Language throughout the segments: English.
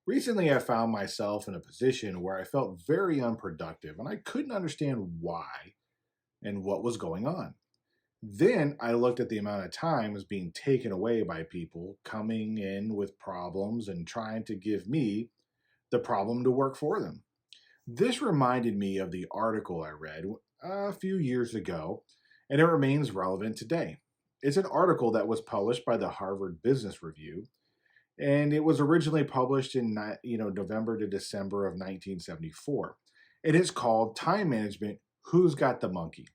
Recently, I found myself in a position where I felt very unproductive and I couldn't understand why and what was going on. Then I looked at the amount of time as being taken away by people coming in with problems and trying to give me the problem to work for them. This reminded me of the article I read a few years ago, and it remains relevant today. It's an article that was published by the Harvard Business Review, and it was originally published in November to December of 1974. It is called Time Management: Who's Got the Monkey?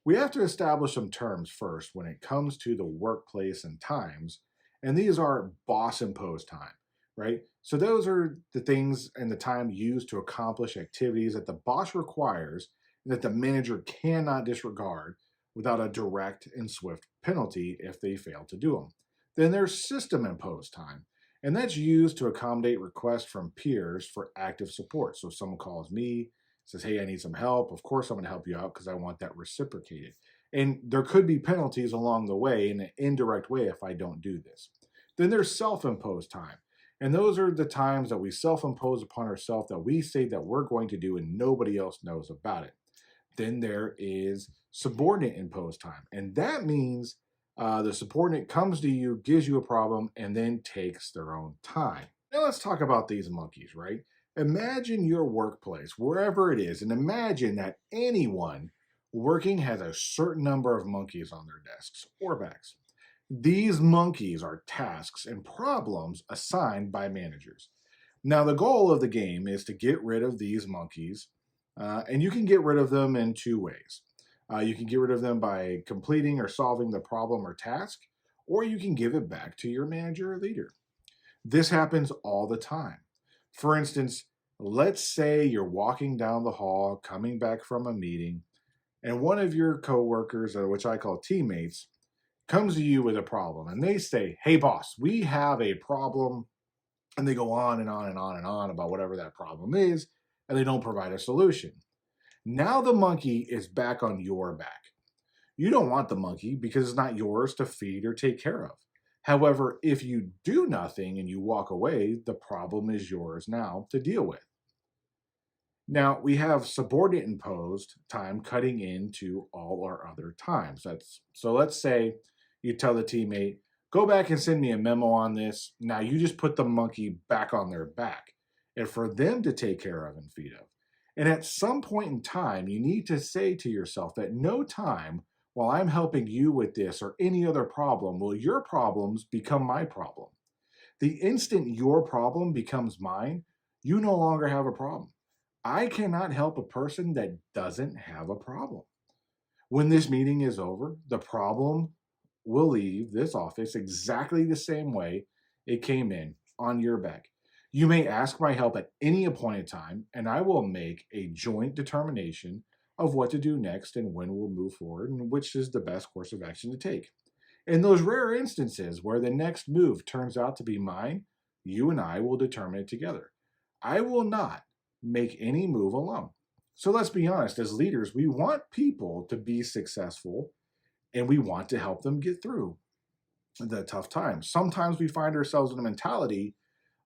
We have to establish some terms first when it comes to the workplace and times, and these are boss imposed time, right? So those are the things and the time used to accomplish activities that the boss requires and that the manager cannot disregard without a direct and swift penalty if they fail to do them. Then there's system imposed time, and that's used to accommodate requests from peers for active support. So if someone calls me, says, "Hey, I need some help," of course I'm going to help you out because I want that reciprocated. And there could be penalties along the way in an indirect way if I don't do this. Then there's self imposed time. And those are the times that we self impose upon ourselves that we say that we're going to do and nobody else knows about it. Then there is subordinate imposed time. And that means the subordinate comes to you, gives you a problem, and then takes their own time. Now let's talk about these monkeys, right? Imagine your workplace, wherever it is, and imagine that anyone working has a certain number of monkeys on their desks or backs. These monkeys are tasks and problems assigned by managers. Now, the goal of the game is to get rid of these monkeys, and you can get rid of them in two ways. You can get rid of them by completing or solving the problem or task, or you can give it back to your manager or leader. This happens all the time. For instance, let's say you're walking down the hall, coming back from a meeting, and one of your coworkers, or which I call teammates, comes to you with a problem, and they say, "Hey, boss, we have a problem," and they go on and on and on and on about whatever that problem is, and they don't provide a solution. Now the monkey is back on your back. You don't want the monkey because it's not yours to feed or take care of. However, if you do nothing and you walk away, the problem is yours now to deal with. Now, we have subordinate imposed time cutting into all our other times. So let's say you tell the teammate, "Go back and send me a memo on this." Now you just put the monkey back on their back and for them to take care of and feed of. And at some point in time, you need to say to yourself that no time while I'm helping you with this or any other problem will your problems become my problem. The instant your problem becomes mine, you no longer have a problem. I cannot help a person that doesn't have a problem. When this meeting is over, the problem will leave this office exactly the same way it came in, on your back. You may ask my help at any appointed time, and I will make a joint determination of what to do next and when we'll move forward and which is the best course of action to take. In those rare instances where the next move turns out to be mine, you and I will determine it together. I will not make any move alone. So let's be honest, as leaders, we want people to be successful and we want to help them get through the tough times. Sometimes we find ourselves in a mentality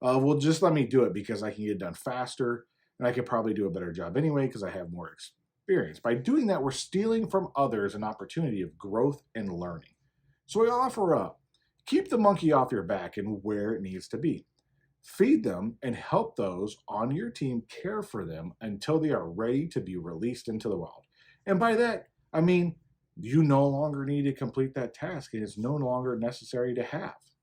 of, well, just let me do it because I can get it done faster and I could probably do a better job anyway because I have more experience. By doing that, we're stealing from others an opportunity of growth and learning. So I offer up, keep the monkey off your back and where it needs to be. Feed them and help those on your team care for them until they are ready to be released into the wild. And by that, I mean you no longer need to complete that task and it's no longer necessary to have.